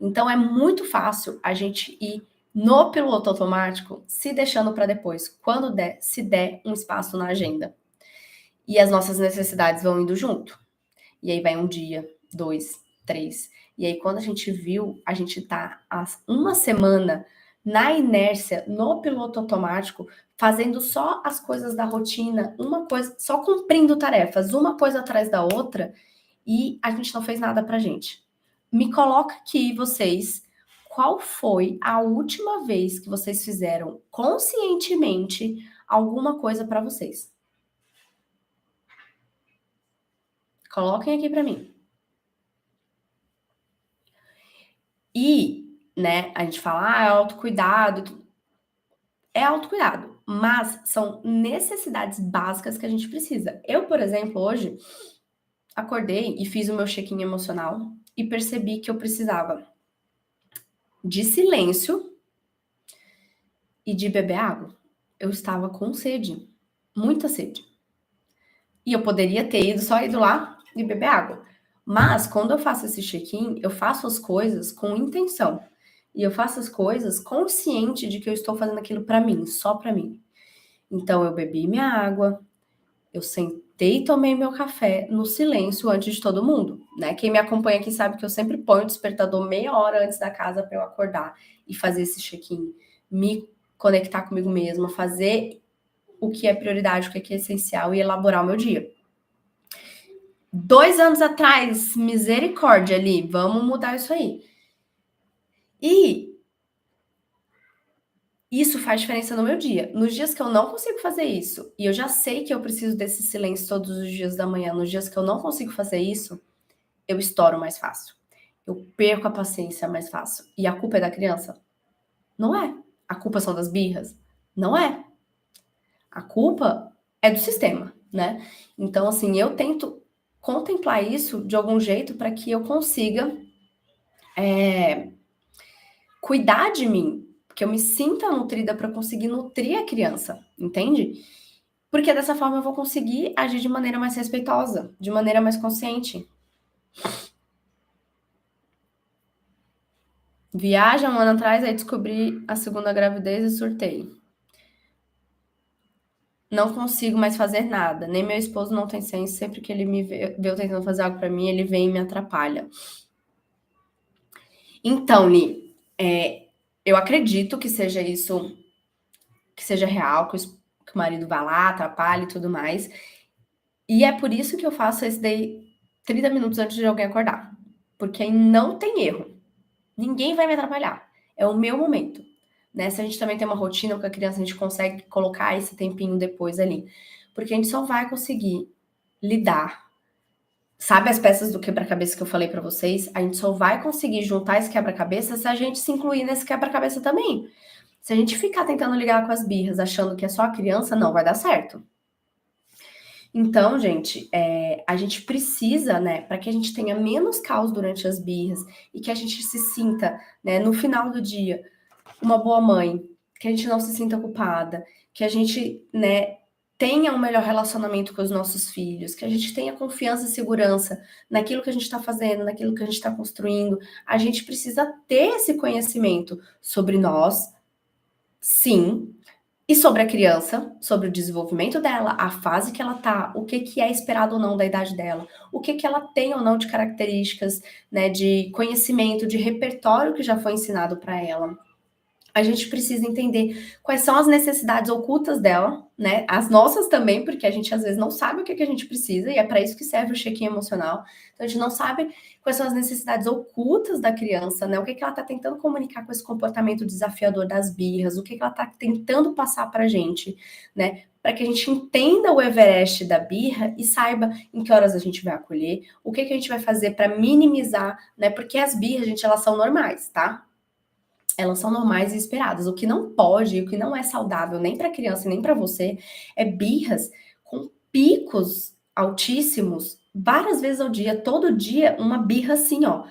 Então é muito fácil a gente ir no piloto automático, se deixando para depois, quando der, se der um espaço na agenda. E as nossas necessidades vão indo junto. E aí vai um dia, 2, 3. E aí quando a gente viu, a gente tá há uma semana na inércia, no piloto automático, fazendo só as coisas da rotina, uma coisa, só cumprindo tarefas, uma coisa atrás da outra, e a gente não fez nada pra gente. Me coloca aqui, vocês, qual foi a última vez que vocês fizeram conscientemente alguma coisa para vocês? Coloquem aqui para mim. E, né, a gente fala, é autocuidado. É autocuidado, mas são necessidades básicas que a gente precisa. Eu, por exemplo, hoje acordei e fiz o meu check-in emocional e percebi que eu precisava de silêncio e de beber água. Eu estava com sede, muita sede. E eu poderia ter ido lá e beber água. Mas quando eu faço esse check-in, eu faço as coisas com intenção. E eu faço as coisas consciente de que eu estou fazendo aquilo para mim, só para mim. Então eu bebi minha água, eu sentei e tomei meu café no silêncio antes de todo mundo, né? Quem me acompanha aqui sabe que eu sempre ponho o despertador meia hora antes da casa para eu acordar e fazer esse check-in, me conectar comigo mesma, fazer o que é prioridade, o que é essencial e elaborar o meu dia. 2 anos atrás, misericórdia ali, vamos mudar isso aí. E isso faz diferença no meu dia. Nos dias que eu não consigo fazer isso, e eu já sei que eu preciso desse silêncio todos os dias da manhã, nos dias que eu não consigo fazer isso, eu estouro mais fácil. Eu perco a paciência mais fácil. E a culpa é da criança? Não é. A culpa são das birras? Não é. A culpa é do sistema, né? Então, assim, eu tento contemplar isso de algum jeito para que eu consiga cuidar de mim, que eu me sinta nutrida para conseguir nutrir a criança, entende? Porque dessa forma eu vou conseguir agir de maneira mais respeitosa, de maneira mais consciente. Viaja um ano atrás, aí descobri a segunda gravidez e surtei. Não consigo mais fazer nada. Nem meu esposo não tem senso. Sempre que ele me vê eu tentando fazer algo para mim, ele vem e me atrapalha. Então, Li, eu acredito que seja isso, que seja real, que o marido vá lá, atrapalhe e tudo mais. E é por isso que eu faço esse daí 30 minutos antes de alguém acordar. Porque aí não tem erro. Ninguém vai me atrapalhar. É o meu momento. Né? Se a gente também tem uma rotina com a criança, a gente consegue colocar esse tempinho depois ali. Porque a gente só vai conseguir lidar. Sabe as peças do quebra-cabeça que eu falei pra vocês? A gente só vai conseguir juntar esse quebra-cabeça se a gente se incluir nesse quebra-cabeça também. Se a gente ficar tentando ligar com as birras, achando que é só a criança, não vai dar certo. Então, gente, a gente precisa, né, para que a gente tenha menos caos durante as birras e que a gente se sinta, né, no final do dia, uma boa mãe, que a gente não se sinta culpada, que a gente, né, tenha um melhor relacionamento com os nossos filhos, que a gente tenha confiança e segurança naquilo que a gente está fazendo, naquilo que a gente está construindo. A gente precisa ter esse conhecimento sobre nós, sim, e sobre a criança, sobre o desenvolvimento dela, a fase que ela tá, o que que é esperado ou não da idade dela, o que que ela tem ou não de características, né, de conhecimento, de repertório que já foi ensinado para ela. A gente precisa entender quais são as necessidades ocultas dela, né? As nossas também, porque a gente às vezes não sabe o que, que a gente precisa, e é para isso que serve o check-in emocional. Então a gente não sabe quais são as necessidades ocultas da criança, né? O que, que ela está tentando comunicar com esse comportamento desafiador das birras, o que, que ela está tentando passar para a gente, né? Para que a gente entenda o Everest da birra e saiba em que horas a gente vai acolher, o que, que a gente vai fazer para minimizar, né? Porque as birras, gente, elas são normais, tá? Elas são normais e esperadas. O que não pode, o que não é saudável nem para criança nem para você, é birras com picos altíssimos, várias vezes ao dia, todo dia, uma birra assim, ó.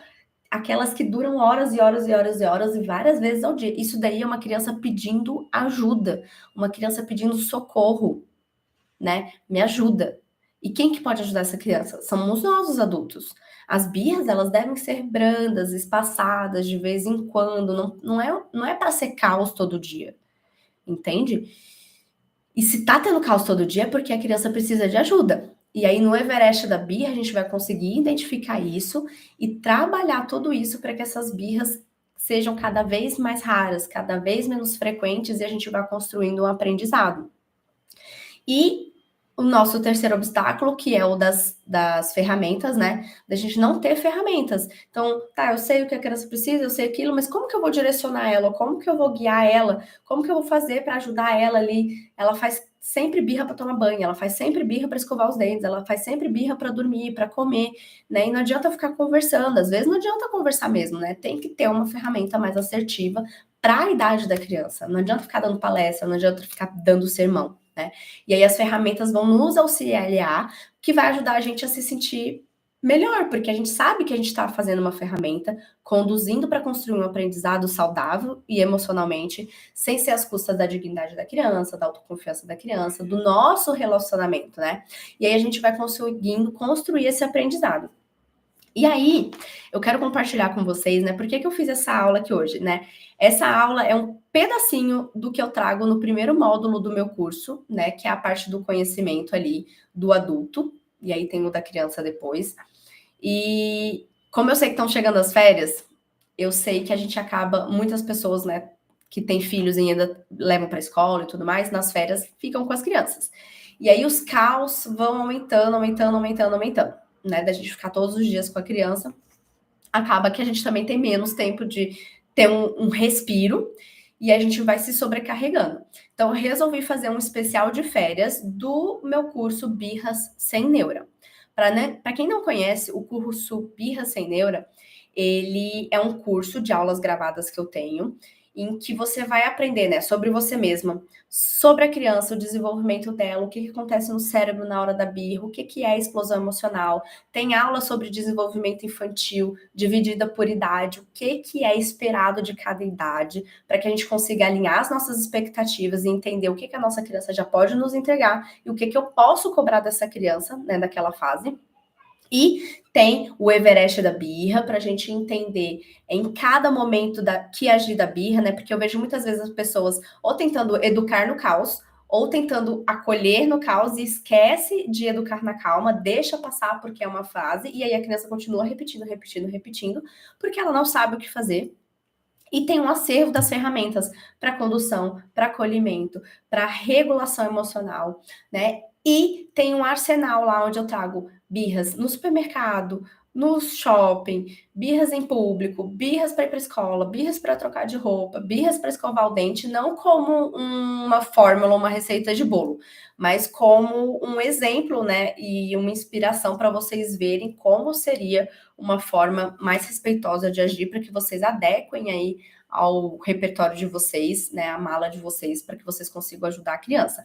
Aquelas que duram horas e horas e horas e horas e várias vezes ao dia. Isso daí é uma criança pedindo ajuda, uma criança pedindo socorro, né? Me ajuda. E quem que pode ajudar essa criança? Somos nós, os adultos. As birras, elas devem ser brandas, espaçadas, de vez em quando. Não é para ser caos todo dia, entende? E se tá tendo caos todo dia é porque a criança precisa de ajuda. E aí, no Everest da birra, a gente vai conseguir identificar isso e trabalhar tudo isso para que essas birras sejam cada vez mais raras, cada vez menos frequentes e a gente vai construindo um aprendizado. E o nosso terceiro obstáculo, que é o das ferramentas, né? Da gente não ter ferramentas. Então, tá, eu sei o que a criança precisa, eu sei aquilo, mas como que eu vou direcionar ela? Como que eu vou guiar ela? Como que eu vou fazer para ajudar ela ali? Ela faz sempre birra para tomar banho, ela faz sempre birra para escovar os dentes, ela faz sempre birra para dormir, para comer, né? E não adianta ficar conversando, às vezes não adianta conversar mesmo, né? Tem que ter uma ferramenta mais assertiva para a idade da criança. Não adianta ficar dando palestra, não adianta ficar dando sermão, né? E aí as ferramentas vão nos auxiliar, que vai ajudar a gente a se sentir melhor, porque a gente sabe que a gente está fazendo uma ferramenta, conduzindo para construir um aprendizado saudável e emocionalmente, sem ser às custas da dignidade da criança, da autoconfiança da criança, do nosso relacionamento, né? E aí a gente vai conseguindo construir esse aprendizado. E aí, eu quero compartilhar com vocês, né? Por que eu fiz essa aula aqui hoje, né? Essa aula é um pedacinho do que eu trago no primeiro módulo do meu curso, né? Que é a parte do conhecimento ali do adulto. E aí tem o da criança depois. E como eu sei que estão chegando as férias, eu sei que a gente acaba, muitas pessoas, né? Que têm filhos e ainda levam para a escola e tudo mais, nas férias ficam com as crianças. E aí os caos vão aumentando, aumentando, aumentando, aumentando, né? Da gente ficar todos os dias com a criança, acaba que a gente também tem menos tempo de ter um respiro e a gente vai se sobrecarregando. Então, eu resolvi fazer um especial de férias do meu curso Birras Sem Neura. Para quem não conhece, o curso Birras Sem Neura, ele é um curso de aulas gravadas que eu tenho em que você vai aprender, né, sobre você mesma, sobre a criança, o desenvolvimento dela, o que acontece no cérebro na hora da birra, o que é explosão emocional. Tem aula sobre desenvolvimento infantil, dividida por idade, o que é esperado de cada idade, para que a gente consiga alinhar as nossas expectativas e entender o que a nossa criança já pode nos entregar e o que eu posso cobrar dessa criança, né, daquela fase. E tem o Everest da birra, para a gente entender em cada momento que agir da birra, né? Porque eu vejo muitas vezes as pessoas ou tentando educar no caos, ou tentando acolher no caos e esquece de educar na calma, deixa passar porque é uma fase, e aí a criança continua repetindo, repetindo, repetindo, porque ela não sabe o que fazer. E tem um acervo das ferramentas para condução, para acolhimento, para regulação emocional, né? E tem um arsenal lá onde eu trago birras no supermercado, no shopping, birras em público, birras para ir para escola, birras para trocar de roupa, birras para escovar o dente, não como uma fórmula, uma receita de bolo, mas como um exemplo, né? E uma inspiração para vocês verem como seria uma forma mais respeitosa de agir para que vocês adequem aí ao repertório de vocês, né, a mala de vocês, para que vocês consigam ajudar a criança.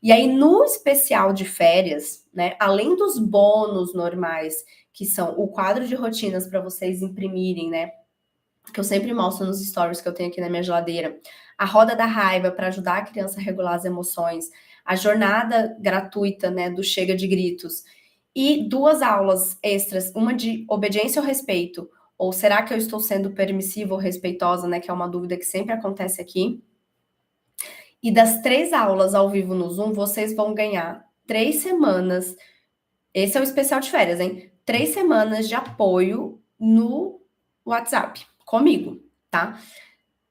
E aí, no especial de férias, né, além dos bônus normais, que são o quadro de rotinas para vocês imprimirem, né, que eu sempre mostro nos stories que eu tenho aqui na minha geladeira, a roda da raiva para ajudar a criança a regular as emoções, a jornada gratuita, né, do Chega de Gritos, e 2 aulas extras, uma de obediência ao respeito, ou será que eu estou sendo permissiva ou respeitosa, né, que é uma dúvida que sempre acontece aqui. E das 3 aulas ao vivo no Zoom, vocês vão ganhar 3 semanas, esse é o especial de férias, hein? 3 semanas de apoio no WhatsApp, comigo, tá?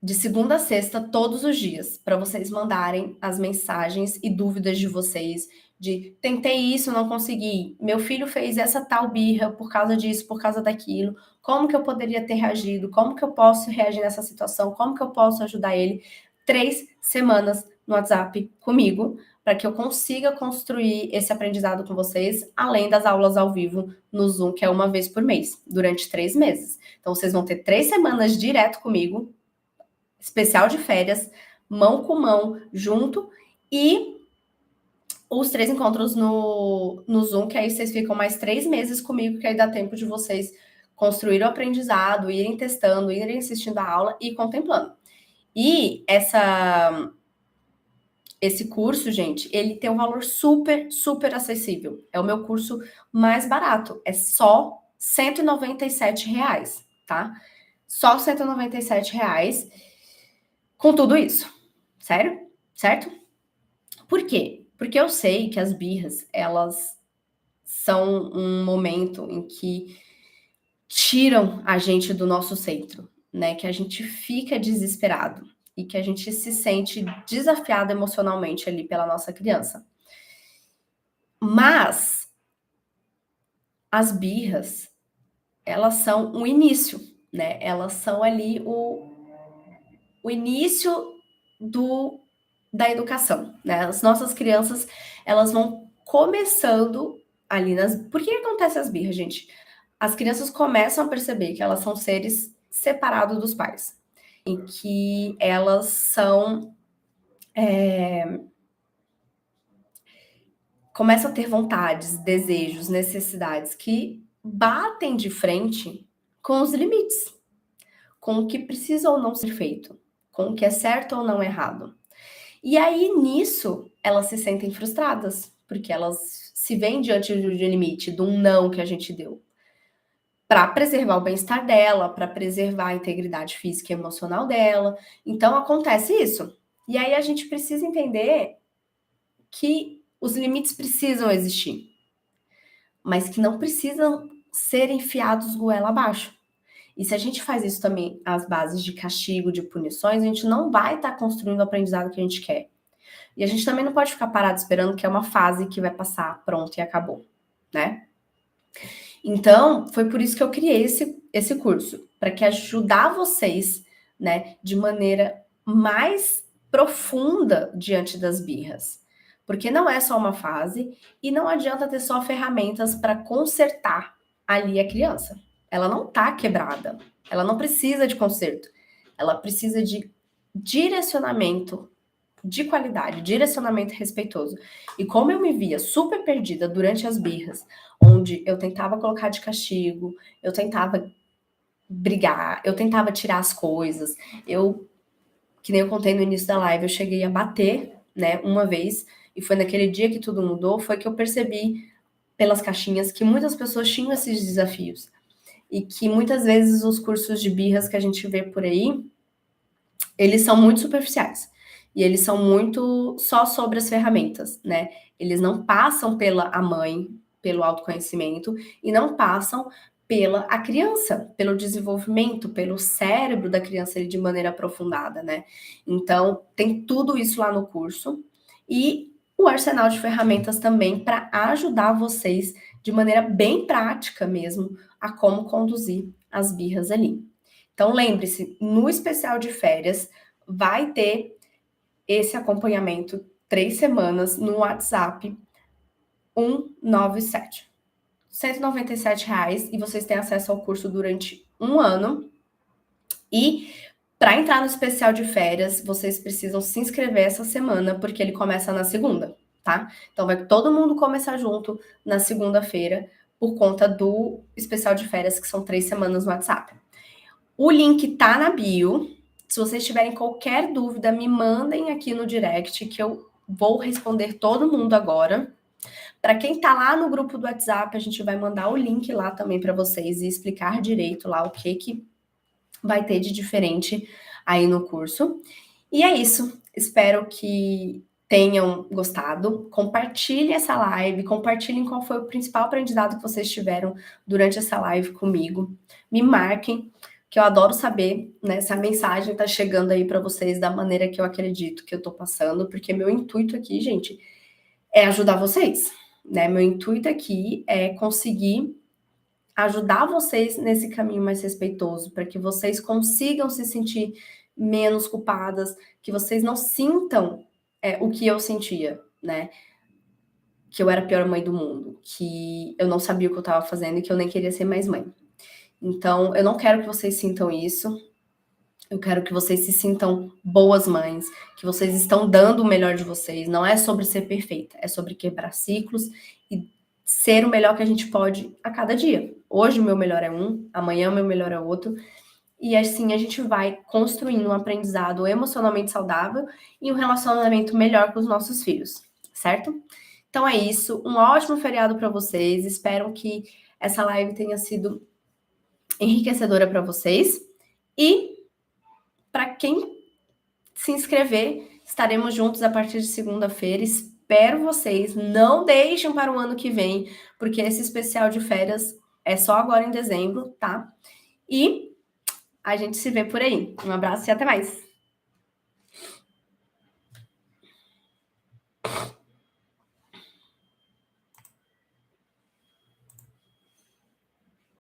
De segunda a sexta, todos os dias, para vocês mandarem as mensagens e dúvidas de vocês, de tentei isso, não consegui, meu filho fez essa tal birra por causa disso, por causa daquilo, como que eu poderia ter reagido, como que eu posso reagir nessa situação, como que eu posso ajudar ele. 3 semanas no WhatsApp comigo, para que eu consiga construir esse aprendizado com vocês, além das aulas ao vivo no Zoom, que é uma vez por mês, durante 3 meses. Então, vocês vão ter 3 semanas direto comigo, especial de férias, mão com mão, junto, e os 3 encontros no Zoom, que aí vocês ficam mais 3 meses comigo, que aí dá tempo de vocês construir o aprendizado, irem testando, irem assistindo a aula e contemplando. E esse curso, gente, ele tem um valor super, super acessível. É o meu curso mais barato. É só R$ 197, tá? Só R$ 197 com tudo isso. Sério? Certo? Por quê? Porque eu sei que as birras, elas são um momento em que tiram a gente do nosso centro, né? Que a gente fica desesperado e que a gente se sente desafiado emocionalmente ali pela nossa criança. Mas as birras, elas são o início, né? Elas são ali o início da educação, né? As nossas crianças, elas vão começando ali nas... Por que acontece as birras, gente? As crianças começam a perceber que elas são seres separados dos pais, em que elas são... começam a ter vontades, desejos, necessidades que batem de frente com os limites, com o que precisa ou não ser feito, com o que é certo ou não errado. E aí, nisso, elas se sentem frustradas, porque elas se veem diante de um limite, de um não que a gente deu, para preservar o bem-estar dela, para preservar a integridade física e emocional dela. Então, acontece isso. E aí, a gente precisa entender que os limites precisam existir, mas que não precisam ser enfiados goela abaixo. E se a gente faz isso também às bases de castigo, de punições, a gente não vai estar construindo o aprendizado que a gente quer. E a gente também não pode ficar parado esperando que é uma fase que vai passar, pronto, e acabou, né? Então, foi por isso que eu criei esse curso, para que ajudar vocês, né, de maneira mais profunda diante das birras. Porque não é só uma fase e não adianta ter só ferramentas para consertar ali a criança. Ela não tá quebrada, ela não precisa de conserto, ela precisa de direcionamento de qualidade, direcionamento respeitoso. E como eu me via super perdida durante as birras, onde eu tentava colocar de castigo, eu tentava brigar, eu tentava tirar as coisas, que nem eu contei no início da live, eu cheguei a bater, né, uma vez, e foi naquele dia que tudo mudou, foi que eu percebi pelas caixinhas que muitas pessoas tinham esses desafios. E que muitas vezes os cursos de birras que a gente vê por aí, eles são muito superficiais. E eles são muito só sobre as ferramentas, né? Eles não passam pela a mãe, pelo autoconhecimento, e não passam pela a criança, pelo desenvolvimento, pelo cérebro da criança ali de maneira aprofundada, né? Então, tem tudo isso lá no curso. E o arsenal de ferramentas também para ajudar vocês de maneira bem prática mesmo a como conduzir as birras ali. Então, lembre-se, no especial de férias vai ter esse acompanhamento 3 semanas no WhatsApp 197. R$ 197 e vocês têm acesso ao curso durante um ano. E para entrar no especial de férias, vocês precisam se inscrever essa semana, porque ele começa na segunda, tá? Então vai todo mundo começar junto na segunda-feira, por conta do especial de férias, que são 3 semanas no WhatsApp. O link tá na bio. Se vocês tiverem qualquer dúvida, me mandem aqui no direct, que eu vou responder todo mundo agora. Para quem tá lá no grupo do WhatsApp, a gente vai mandar o link lá também para vocês e explicar direito lá o que vai ter de diferente aí no curso. E é isso. Espero que tenham gostado. Compartilhem essa live, compartilhem qual foi o principal aprendizado que vocês tiveram durante essa live comigo. Me marquem, que eu adoro saber, né, se a mensagem tá chegando aí para vocês da maneira que eu acredito que eu tô passando, porque meu intuito aqui, gente, é ajudar vocês, né? Meu intuito aqui é conseguir ajudar vocês nesse caminho mais respeitoso, para que vocês consigam se sentir menos culpadas, que vocês não sintam o que eu sentia, né? Que eu era a pior mãe do mundo, que eu não sabia o que eu estava fazendo e que eu nem queria ser mais mãe. Então, eu não quero que vocês sintam isso. Eu quero que vocês se sintam boas mães, que vocês estão dando o melhor de vocês. Não é sobre ser perfeita, é sobre quebrar ciclos e ser o melhor que a gente pode a cada dia. Hoje o meu melhor é um, amanhã o meu melhor é outro. E assim a gente vai construindo um aprendizado emocionalmente saudável e um relacionamento melhor com os nossos filhos, certo? Então é isso. Um ótimo feriado para vocês. Espero que essa live tenha sido enriquecedora para vocês. E para quem se inscrever, estaremos juntos a partir de segunda-feira. Espero vocês. Não deixem para o ano que vem, porque esse especial de férias é só agora em dezembro, tá? E a gente se vê por aí. Um abraço e até mais.